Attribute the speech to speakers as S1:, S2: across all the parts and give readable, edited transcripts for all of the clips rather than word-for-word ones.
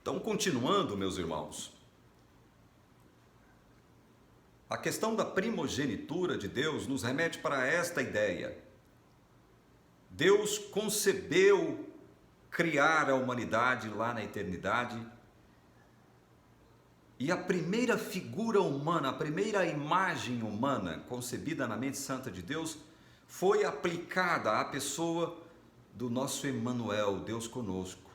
S1: Então, continuando, meus irmãos, a questão da primogenitura de Deus nos remete para esta ideia. Deus concebeu criar a humanidade lá na eternidade, e a primeira figura humana, a primeira imagem humana concebida na mente santa de Deus foi aplicada à pessoa do nosso Emanuel, Deus conosco,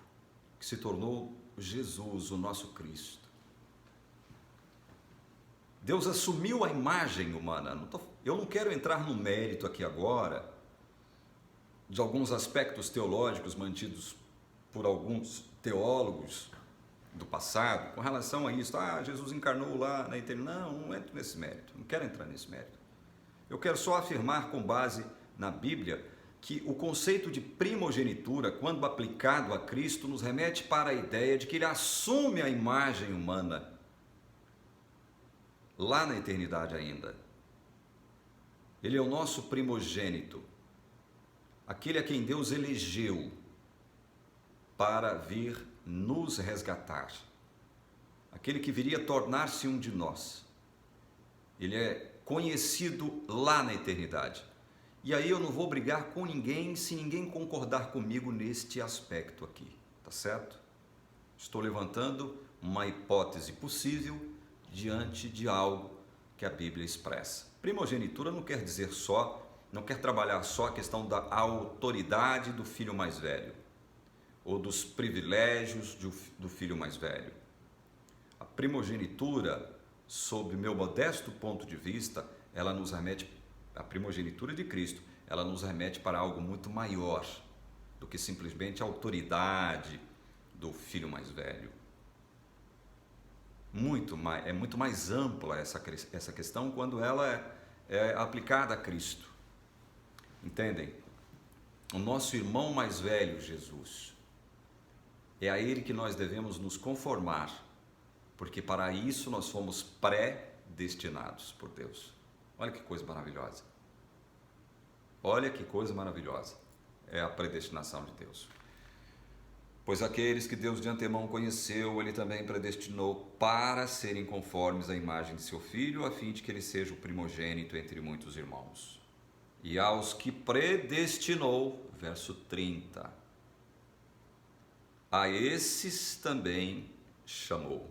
S1: que se tornou Jesus, o nosso Cristo. Deus assumiu a imagem humana. Eu não quero entrar no mérito aqui agora de alguns aspectos teológicos mantidos por alguns teólogos do passado com relação a isso. Jesus encarnou lá na eternidade. Não entro nesse mérito, não quero entrar nesse mérito. Eu quero só afirmar com base na Bíblia que o conceito de primogenitura, quando aplicado a Cristo, nos remete para a ideia de que Ele assume a imagem humana lá na eternidade ainda. Ele é o nosso primogênito, aquele a quem Deus elegeu para vir nos resgatar, aquele que viria tornar-se um de nós. Ele é conhecido lá na eternidade. E aí eu não vou brigar com ninguém se ninguém concordar comigo neste aspecto aqui, tá certo? Estou levantando uma hipótese possível diante de algo que a Bíblia expressa. Primogenitura não quer dizer não quer trabalhar só a questão da autoridade do filho mais velho, ou dos privilégios do filho mais velho. A primogenitura, sob meu modesto ponto de vista, ela nos remete, a primogenitura de Cristo, ela nos remete para algo muito maior do que simplesmente a autoridade do filho mais velho. É muito mais ampla essa questão quando ela é aplicada a Cristo. Entendem? O nosso irmão mais velho, Jesus, é a Ele que nós devemos nos conformar, porque para isso nós fomos predestinados por Deus. Olha que coisa maravilhosa. Olha que coisa maravilhosa é a predestinação de Deus. Pois aqueles que Deus de antemão conheceu, Ele também predestinou para serem conformes à imagem de seu Filho, a fim de que Ele seja o primogênito entre muitos irmãos. E aos que predestinou, verso 30, a esses também chamou.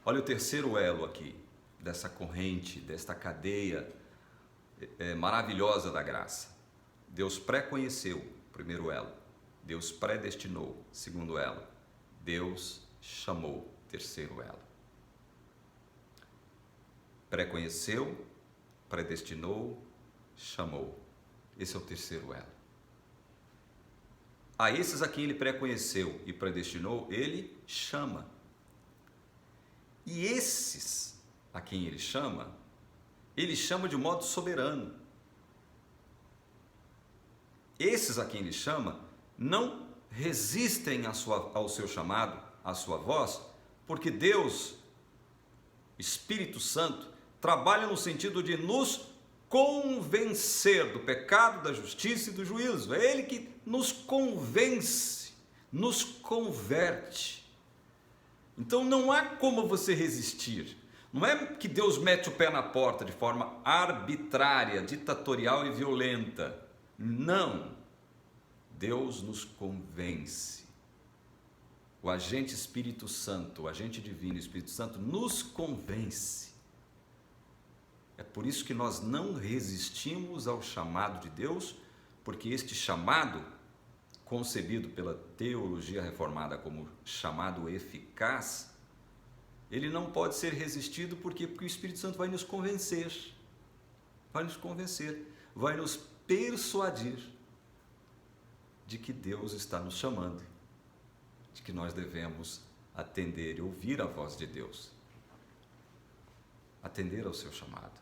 S1: Olha o terceiro elo aqui, dessa corrente, desta cadeia maravilhosa da graça. Deus pré-conheceu, primeiro elo. Deus predestinou, segundo elo. Deus chamou, terceiro elo. Pré-conheceu, predestinou, chamou. Esse é o terceiro elo. A esses a quem Ele pré-conheceu e predestinou, Ele chama. E esses a quem Ele chama de modo soberano. Esses a quem Ele chama não resistem ao seu chamado, à sua voz, porque Deus, Espírito Santo, trabalha no sentido de nos convencer do pecado, da justiça e do juízo. É Ele que nos convence, nos converte. Então não há como você resistir. Não é que Deus mete o pé na porta de forma arbitrária, ditatorial e violenta. Não. Deus nos convence. O agente Espírito Santo, o agente divino, o Espírito Santo, nos convence. É por isso que nós não resistimos ao chamado de Deus, porque este chamado, concebido pela teologia reformada como chamado eficaz, ele não pode ser resistido porque o Espírito Santo vai nos convencer, vai nos persuadir de que Deus está nos chamando, de que nós devemos atender e ouvir a voz de Deus, atender ao seu chamado.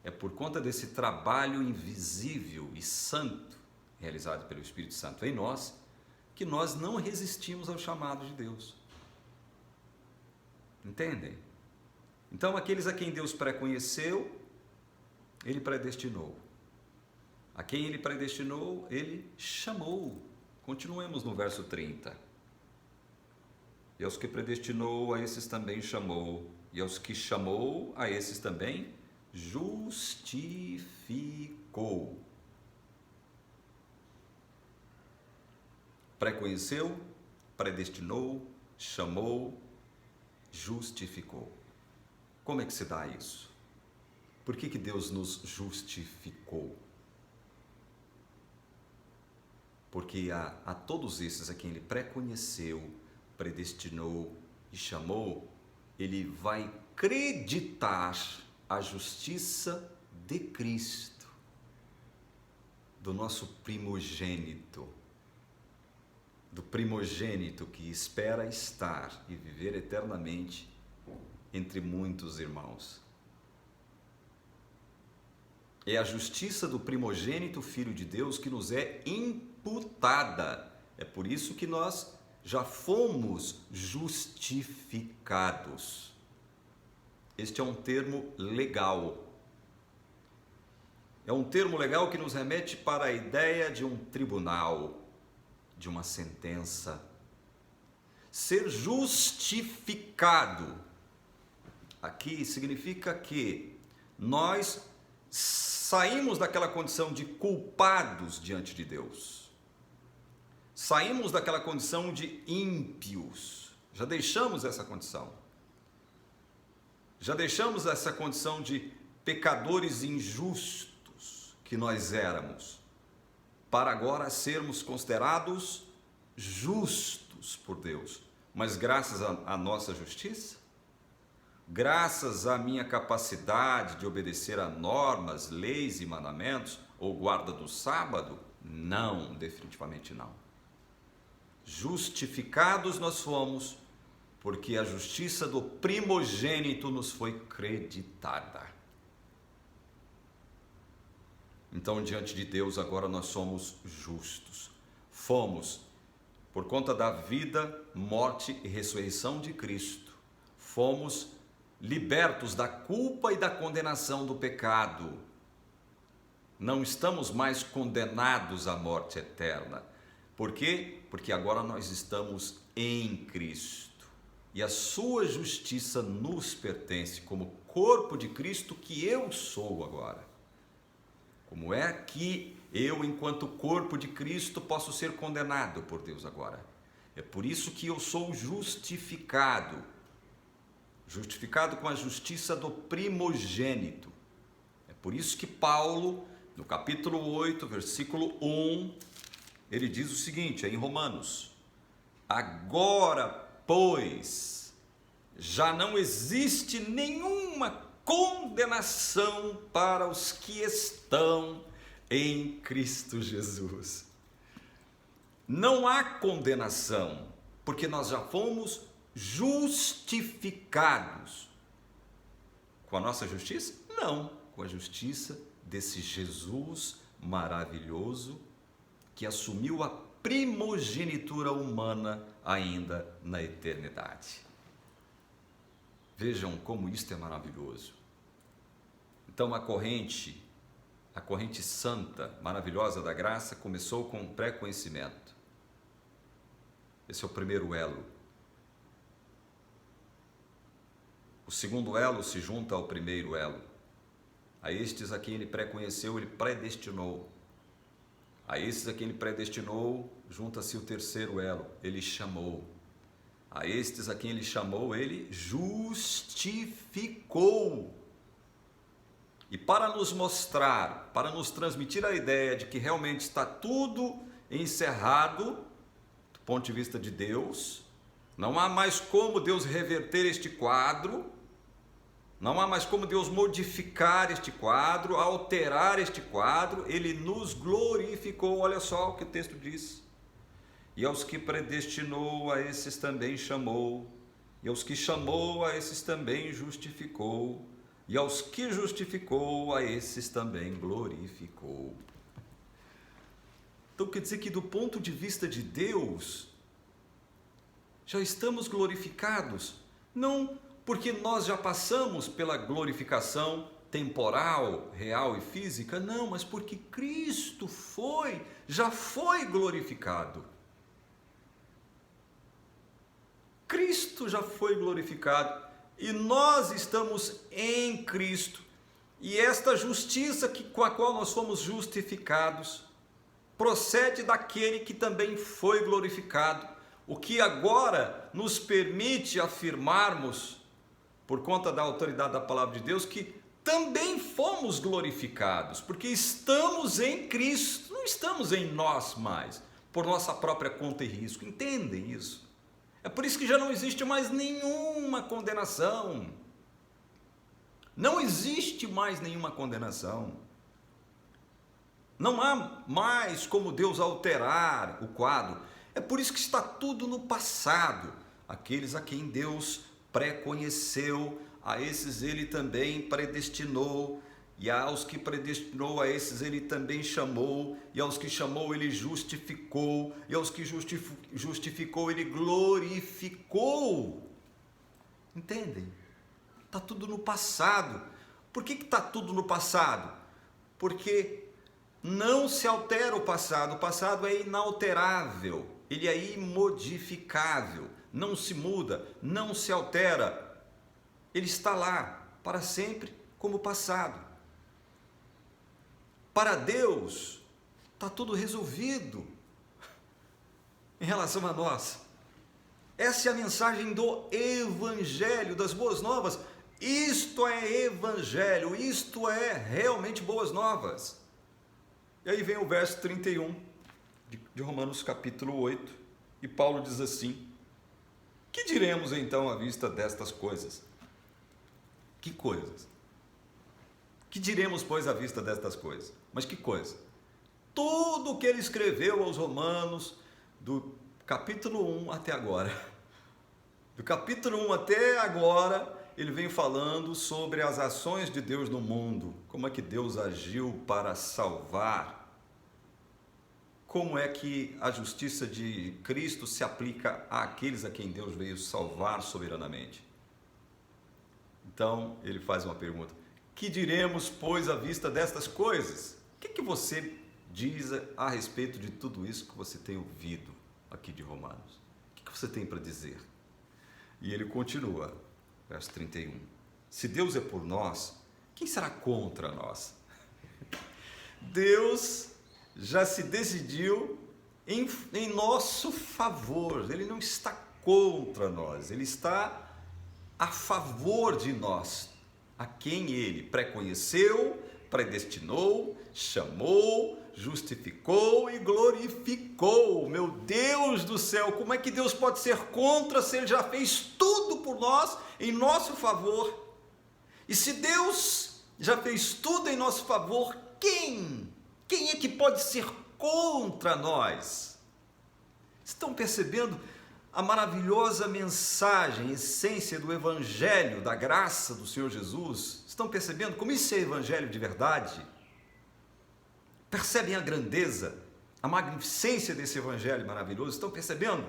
S1: É por conta desse trabalho invisível e santo realizado pelo Espírito Santo em nós que nós não resistimos ao chamado de Deus. Entendem? Então, aqueles a quem Deus pré-conheceu, Ele predestinou. A quem Ele predestinou, Ele chamou. Continuemos no verso 30. E aos que predestinou, a esses também chamou. E aos que chamou, a esses também justificou. Preconheceu, predestinou, chamou, justificou. Como é que se dá isso? Por que Deus nos justificou? Porque a todos esses a quem Ele preconheceu, predestinou e chamou, Ele vai creditar a justiça de Cristo, do nosso primogênito, do primogênito que espera estar e viver eternamente entre muitos irmãos. É a justiça do primogênito Filho de Deus que nos é imputada. É por isso que nós já fomos justificados. Este é um termo legal. É um termo legal que nos remete para a ideia de um tribunal, de uma sentença. Ser justificado aqui significa que nós saímos daquela condição de culpados diante de Deus. Saímos daquela condição de ímpios. Já deixamos essa condição. Já deixamos essa condição de pecadores injustos que nós éramos, para agora sermos considerados justos por Deus. Mas graças à nossa justiça, graças à minha capacidade de obedecer a normas, leis e mandamentos, ou guarda do sábado? Não, definitivamente não. Justificados nós fomos, porque a justiça do primogênito nos foi creditada. Então, diante de Deus, agora nós somos justos. Fomos, por conta da vida, morte e ressurreição de Cristo, fomos libertos da culpa e da condenação do pecado. Não estamos mais condenados à morte eterna. Por quê? Porque agora nós estamos em Cristo. E a sua justiça nos pertence como corpo de Cristo que eu sou agora. Como é que eu, enquanto corpo de Cristo, posso ser condenado por Deus agora? É por isso que eu sou justificado. Justificado com a justiça do primogênito. É por isso que Paulo, no capítulo 8, versículo 1, ele diz o seguinte, em Romanos: agora, pois, já não existe nenhuma condenação para os que estão em Cristo Jesus. Não há condenação, porque nós já fomos justificados. Com a nossa justiça? Não, com a justiça desse Jesus maravilhoso que assumiu a primogenitura humana ainda na eternidade. Vejam como isto é maravilhoso. Então a corrente santa, maravilhosa da graça começou com o pré-conhecimento. Esse é o primeiro elo. O segundo elo se junta ao primeiro elo. A estes a quem ele pré-conheceu, ele predestinou. A esses a quem ele predestinou, junta-se o terceiro elo, ele chamou. A estes a quem ele chamou, ele justificou. E para nos mostrar, para nos transmitir a ideia de que realmente está tudo encerrado, do ponto de vista de Deus, não há mais como Deus reverter este quadro, não há mais como Deus modificar este quadro, alterar este quadro, ele nos glorificou. Olha só o que o texto diz. E aos que predestinou, a esses também chamou, e aos que chamou, a esses também justificou, e aos que justificou, a esses também glorificou. Então quer dizer que do ponto de vista de Deus, já estamos glorificados, não porque nós já passamos pela glorificação temporal, real e física, não, mas porque Cristo já foi glorificado. Cristo já foi glorificado e nós estamos em Cristo. E esta justiça com a qual nós fomos justificados procede daquele que também foi glorificado, o que agora nos permite afirmarmos, por conta da autoridade da palavra de Deus, que também fomos glorificados, porque estamos em Cristo, não estamos em nós mais, por nossa própria conta e risco. Entendem isso? É por isso que já não existe mais nenhuma condenação. Não existe mais nenhuma condenação. Não há mais como Deus alterar o quadro. É por isso que está tudo no passado. Aqueles a quem Deus pré-conheceu, a esses ele também predestinou, e aos que predestinou, a esses ele também chamou, e aos que chamou ele justificou, e aos que justificou ele glorificou. Entendem? Está tudo no passado. Por que está tudo no passado? Porque não se altera o passado é inalterável, ele é imodificável, não se muda, não se altera, ele está lá para sempre como passado. Para Deus está tudo resolvido em relação a nós. Essa é a mensagem do Evangelho, das boas novas. Isto é Evangelho, isto é realmente boas novas. E aí vem o verso 31 de Romanos capítulo 8, e Paulo diz assim: que diremos então à vista destas coisas? Que coisas? Que diremos, pois, à vista destas coisas? Mas que coisa? Tudo o que ele escreveu aos Romanos, do capítulo 1 até agora, do capítulo 1 até agora, ele vem falando sobre as ações de Deus no mundo, como é que Deus agiu para salvar, como é que a justiça de Cristo se aplica àqueles a quem Deus veio salvar soberanamente. Então, ele faz uma pergunta: que diremos, pois, à vista destas coisas? O que você diz a respeito de tudo isso que você tem ouvido aqui de Romanos? O que você tem para dizer? E ele continua, verso 31. Se Deus é por nós, quem será contra nós? Deus já se decidiu em nosso favor. Ele não está contra nós, ele está a favor de nós, a quem ele pré-conheceu, predestinou, chamou, justificou e glorificou. Meu Deus do céu, como é que Deus pode ser contra se ele já fez tudo por nós, em nosso favor? E se Deus já fez tudo em nosso favor, quem é que pode ser contra nós? Estão percebendo a maravilhosa mensagem, essência do Evangelho, da graça do Senhor Jesus? Estão percebendo como isso é Evangelho de verdade? Percebem a grandeza, a magnificência desse Evangelho maravilhoso? Estão percebendo?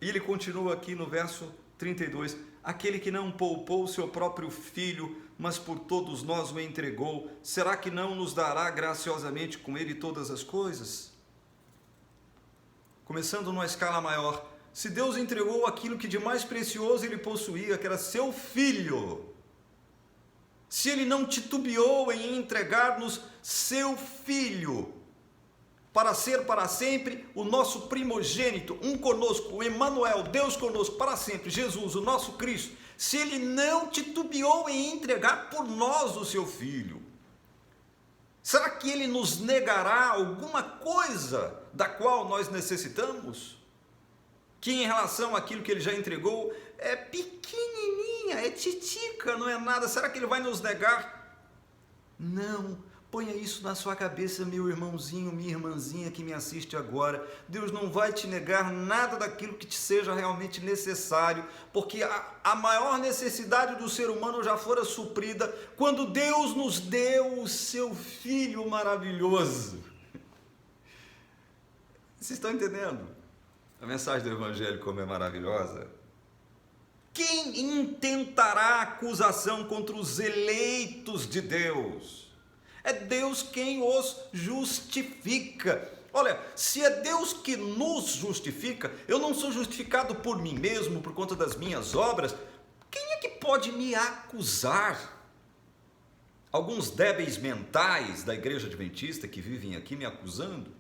S1: E ele continua aqui no verso 32, aquele que não poupou o seu próprio filho, mas por todos nós o entregou, será que não nos dará graciosamente com ele todas as coisas? Começando numa escala maior, se Deus entregou aquilo que de mais precioso ele possuía, que era seu filho, se ele não titubeou em entregar-nos seu filho, para ser para sempre o nosso primogênito, um conosco, o Emmanuel, Deus conosco para sempre, Jesus, o nosso Cristo, se ele não titubeou em entregar por nós o seu filho, será que ele nos negará alguma coisa da qual nós necessitamos? Que em relação àquilo que ele já entregou é pequenininha, é titica, não é nada. Será que ele vai nos negar? Não. Ponha isso na sua cabeça, meu irmãozinho, minha irmãzinha que me assiste agora. Deus não vai te negar nada daquilo que te seja realmente necessário, porque a maior necessidade do ser humano já fora suprida quando Deus nos deu o seu Filho maravilhoso. Vocês estão entendendo a mensagem do Evangelho como é maravilhosa? Quem intentará acusação contra os eleitos de Deus? É Deus quem os justifica. Olha, se é Deus que nos justifica, eu não sou justificado por mim mesmo, por conta das minhas obras, quem é que pode me acusar? Alguns débeis mentais da igreja adventista que vivem aqui me acusando?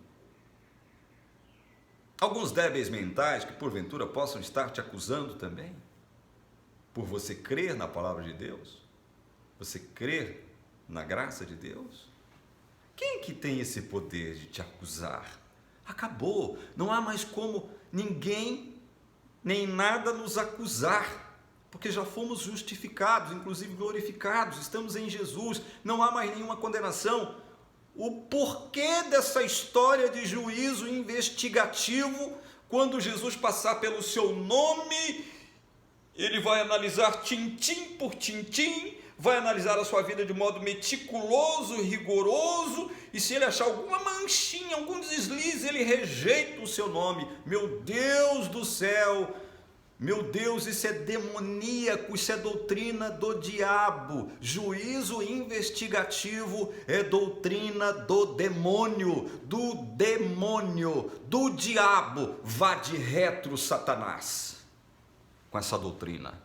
S1: Alguns débeis mentais que porventura possam estar te acusando também? Por você crer na palavra de Deus? Você crer na graça de Deus? Quem que tem esse poder de te acusar? Acabou, não há mais como ninguém nem nada nos acusar, porque já fomos justificados, inclusive glorificados, estamos em Jesus, não há mais nenhuma condenação. O porquê dessa história de juízo investigativo, quando Jesus passar pelo seu nome, ele vai analisar tintim por tintim, vai analisar a sua vida de modo meticuloso e rigoroso, e se ele achar alguma manchinha, algum deslize, ele rejeita o seu nome. Meu Deus do céu, meu Deus, isso é demoníaco, isso é doutrina do diabo. Juízo investigativo é doutrina do demônio, do diabo. Vá de retro, Satanás, com essa doutrina.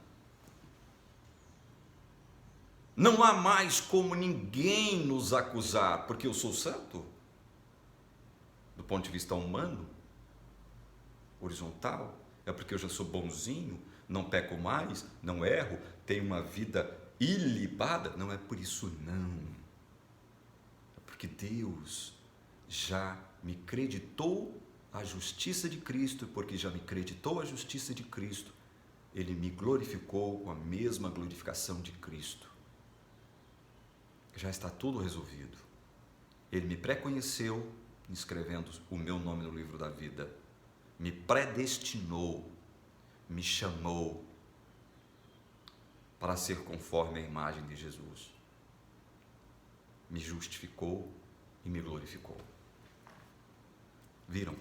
S1: Não há mais como ninguém nos acusar, porque eu sou santo, do ponto de vista humano, horizontal. É porque eu já sou bonzinho, não peco mais, não erro, tenho uma vida ilibada. Não é por isso, não. É porque Deus já me creditou a justiça de Cristo, porque já me creditou a justiça de Cristo, Ele me glorificou com a mesma glorificação de Cristo. Já está tudo resolvido. Ele me pré-conheceu, escrevendo o meu nome no livro da vida. Me predestinou, me chamou para ser conforme a imagem de Jesus. Me justificou e me glorificou. Viram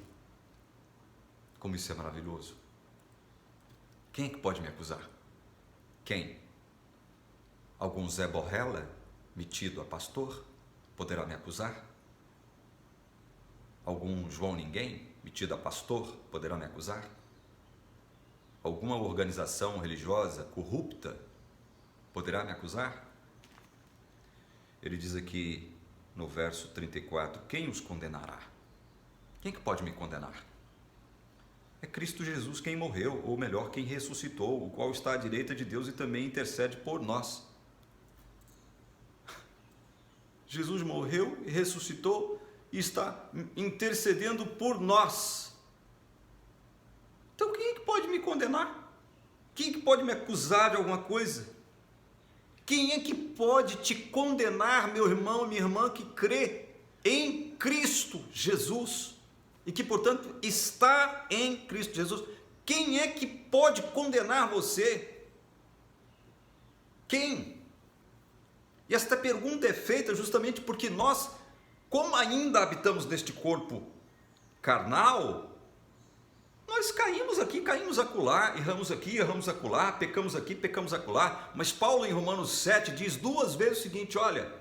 S1: como isso é maravilhoso? Quem é que pode me acusar? Quem? Algum Zé Borrella, metido a pastor, poderá me acusar? Algum João Ninguém, metido a pastor, poderá me acusar? Alguma organização religiosa corrupta poderá me acusar? Ele diz aqui no verso 34, quem os condenará? Quem que pode me condenar? É Cristo Jesus quem morreu, ou melhor, quem ressuscitou, o qual está à direita de Deus e também intercede por nós. Jesus morreu e ressuscitou e está intercedendo por nós. Então quem é que pode me condenar? Quem é que pode me acusar de alguma coisa? Quem é que pode te condenar, meu irmão e minha irmã, que crê em Cristo Jesus e que, portanto, está em Cristo Jesus? Quem é que pode condenar você? Quem? E esta pergunta é feita justamente porque nós, como ainda habitamos neste corpo carnal, nós caímos aqui, caímos acolá, erramos aqui, erramos acolá, pecamos aqui, pecamos acolá. Mas Paulo em Romanos 7 diz 2 vezes o seguinte, olha,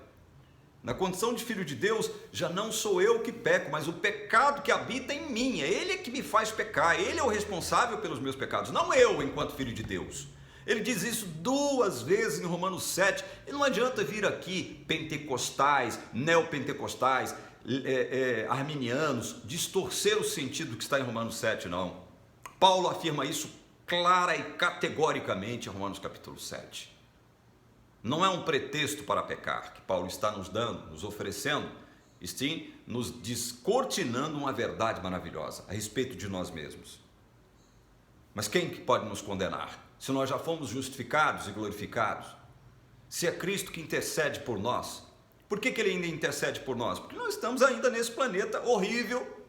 S1: na condição de filho de Deus, já não sou eu que peco, mas o pecado que habita em mim, é Ele que me faz pecar, Ele é o responsável pelos meus pecados, não eu enquanto filho de Deus. Ele diz isso 2 vezes em Romanos 7, e não adianta vir aqui pentecostais, neopentecostais, arminianos, distorcer o sentido que está em Romanos 7, não. Paulo afirma isso clara e categoricamente em Romanos capítulo 7. Não é um pretexto para pecar que Paulo está nos dando, nos oferecendo, e sim nos descortinando uma verdade maravilhosa a respeito de nós mesmos. Mas quem que pode nos condenar? Se nós já fomos justificados e glorificados, se é Cristo que intercede por nós, por que Ele ainda intercede por nós? Porque nós estamos ainda nesse planeta horrível,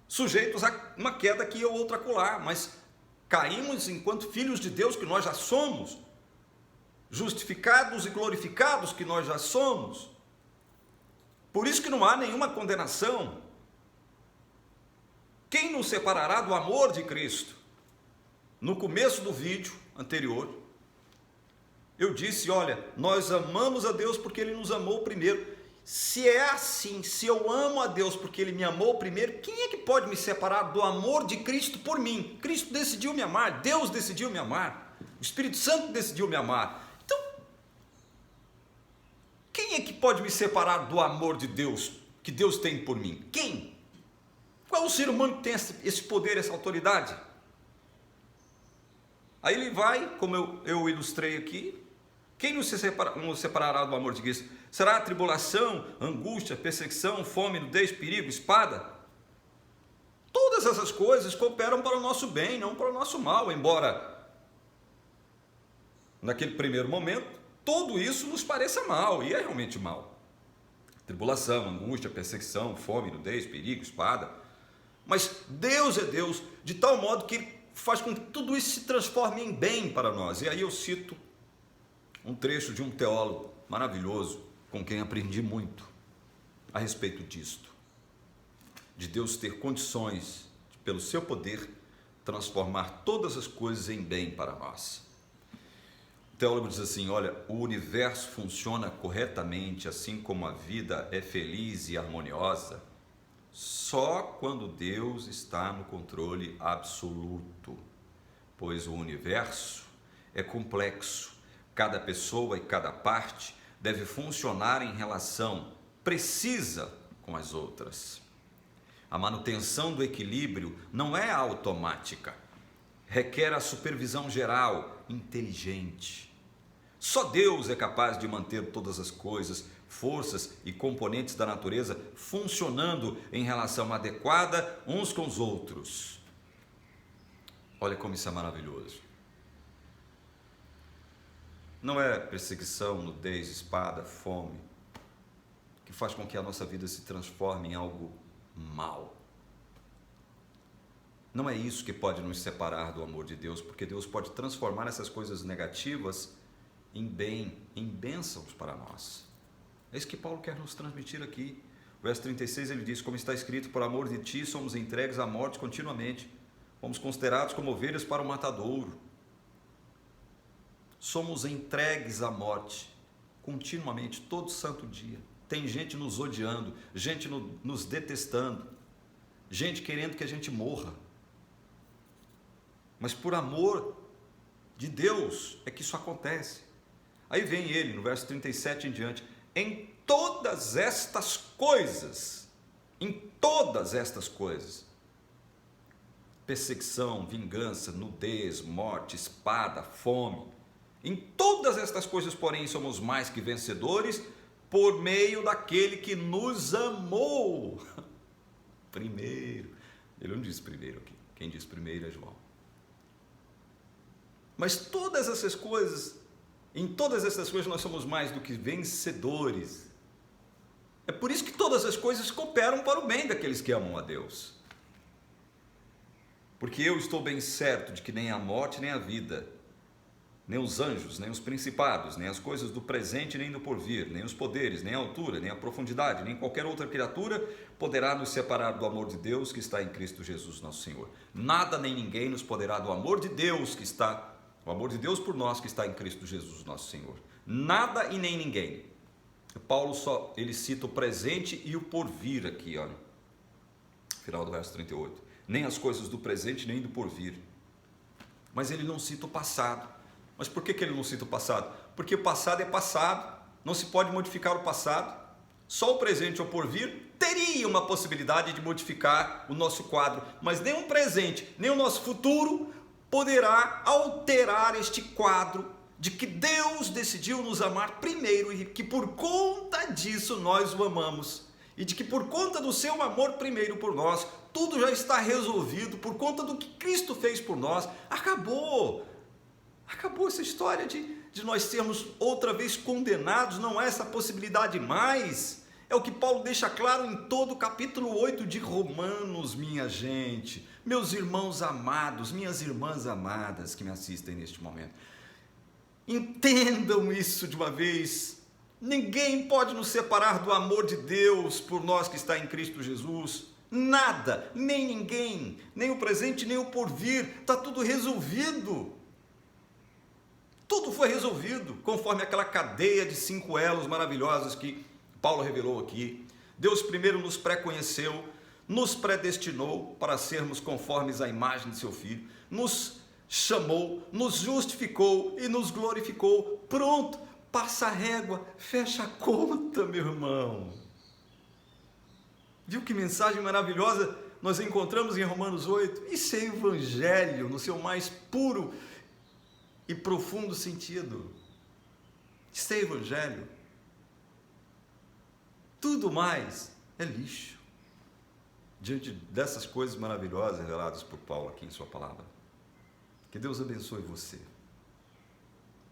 S1: sujeitos a uma queda aqui ou outra acolá, mas caímos enquanto filhos de Deus que nós já somos, justificados e glorificados que nós já somos. Por isso que não há nenhuma condenação. Quem nos separará do amor de Cristo? No começo do vídeo anterior, eu disse, olha, nós amamos a Deus porque Ele nos amou primeiro. se é assim, se eu amo a Deus porque Ele me amou primeiro, quem é que pode me separar do amor de Cristo por mim? Cristo decidiu me amar, Deus decidiu me amar, o Espírito Santo decidiu me amar. Então, quem é que pode me separar do amor de Deus, que Deus tem por mim? Quem? Qual é o ser humano que tem esse poder, essa autoridade? Aí ele vai, como eu ilustrei aqui, quem nos separará do amor de Cristo? Será a tribulação, angústia, perseguição, fome, nudez, perigo, espada? Todas essas coisas cooperam para o nosso bem, não para o nosso mal, embora naquele primeiro momento tudo isso nos pareça mal, e é realmente mal. Tribulação, angústia, perseguição, fome, nudez, perigo, espada. Mas Deus é Deus de tal modo que Ele faz com que tudo isso se transforme em bem para nós. E aí eu cito um trecho de um teólogo maravilhoso, com quem aprendi muito a respeito disto, de Deus ter condições, de, pelo seu poder, transformar todas as coisas em bem para nós. O teólogo diz assim: olha, o universo funciona corretamente, assim como a vida é feliz e harmoniosa, só quando Deus está no controle absoluto, pois o universo é complexo. Cada pessoa e cada parte deve funcionar em relação precisa com as outras. A manutenção do equilíbrio não é automática, requer a supervisão geral, inteligente. Só Deus é capaz de manter todas as coisas, forças e componentes da natureza funcionando em relação adequada uns com os outros. Olha como isso é maravilhoso. Não é perseguição, nudez, espada, fome, que faz com que a nossa vida se transforme em algo mal. Não é isso que pode nos separar do amor de Deus, porque Deus pode transformar essas coisas negativas em bem, em bênçãos para nós. É isso que Paulo quer nos transmitir aqui. Verso 36 ele diz: como está escrito, por amor de ti somos entregues à morte continuamente, fomos considerados como ovelhas para o matadouro. Somos entregues à morte continuamente, todo santo dia. Tem gente nos odiando, gente nos detestando, gente querendo que a gente morra. Mas por amor de Deus é que isso acontece. Aí vem ele, no verso 37 em diante: em todas estas coisas, perseguição, vingança, nudez, morte, espada, fome, em todas estas coisas, porém, somos mais que vencedores por meio daquele que nos amou primeiro. Ele não diz primeiro aqui, quem diz primeiro é João. Mas todas essas coisas, em todas essas coisas nós somos mais do que vencedores. É por isso que todas as coisas cooperam para o bem daqueles que amam a Deus. Porque eu estou bem certo de que nem a morte, nem a vida, nem os anjos, nem os principados, nem as coisas do presente, nem do porvir, nem os poderes, nem a altura, nem a profundidade, nem qualquer outra criatura poderá nos separar do amor de Deus que está em Cristo Jesus nosso Senhor. Nada nem ninguém nos poderá do amor de Deus que está, o amor de Deus por nós que está em Cristo Jesus nosso Senhor. Nada e nem ninguém. Paulo ele cita o presente e o porvir aqui, olha, final do verso 38. Nem as coisas do presente, nem do porvir. Mas ele não cita o passado. Mas por que ele não cita o passado? Porque o passado é passado, não se pode modificar o passado. Só o presente ou porvir teria uma possibilidade de modificar o nosso quadro, mas nem o presente, nem o nosso futuro poderá alterar este quadro de que Deus decidiu nos amar primeiro e que por conta disso nós o amamos. E de que por conta do seu amor primeiro por nós, tudo já está resolvido, por conta do que Cristo fez por nós. Acabou essa história de nós sermos outra vez condenados, não há essa possibilidade mais. É o que Paulo deixa claro em todo o capítulo 8 de Romanos, minha gente, meus irmãos amados, minhas irmãs amadas que me assistem neste momento. Entendam isso de uma vez. Ninguém pode nos separar do amor de Deus por nós que está em Cristo Jesus. Nada, nem ninguém, nem o presente, nem o porvir, está tudo resolvido. Tudo foi resolvido, conforme aquela cadeia de 5 elos maravilhosos que Paulo revelou aqui, Deus primeiro nos pré-conheceu, nos predestinou para sermos conformes à imagem de seu Filho, nos chamou, nos justificou e nos glorificou. Pronto, passa a régua, fecha a conta, meu irmão. Viu que mensagem maravilhosa nós encontramos em Romanos 8? Isso é evangelho no seu mais puro e profundo sentido. Isso é evangelho. Tudo mais é lixo diante dessas coisas maravilhosas reveladas por Paulo aqui em sua palavra. Que Deus abençoe você.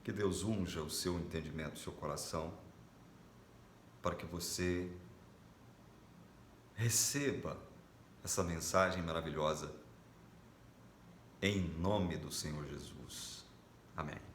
S1: Que Deus unja o seu entendimento, o seu coração, para que você receba essa mensagem maravilhosa em nome do Senhor Jesus. Amém.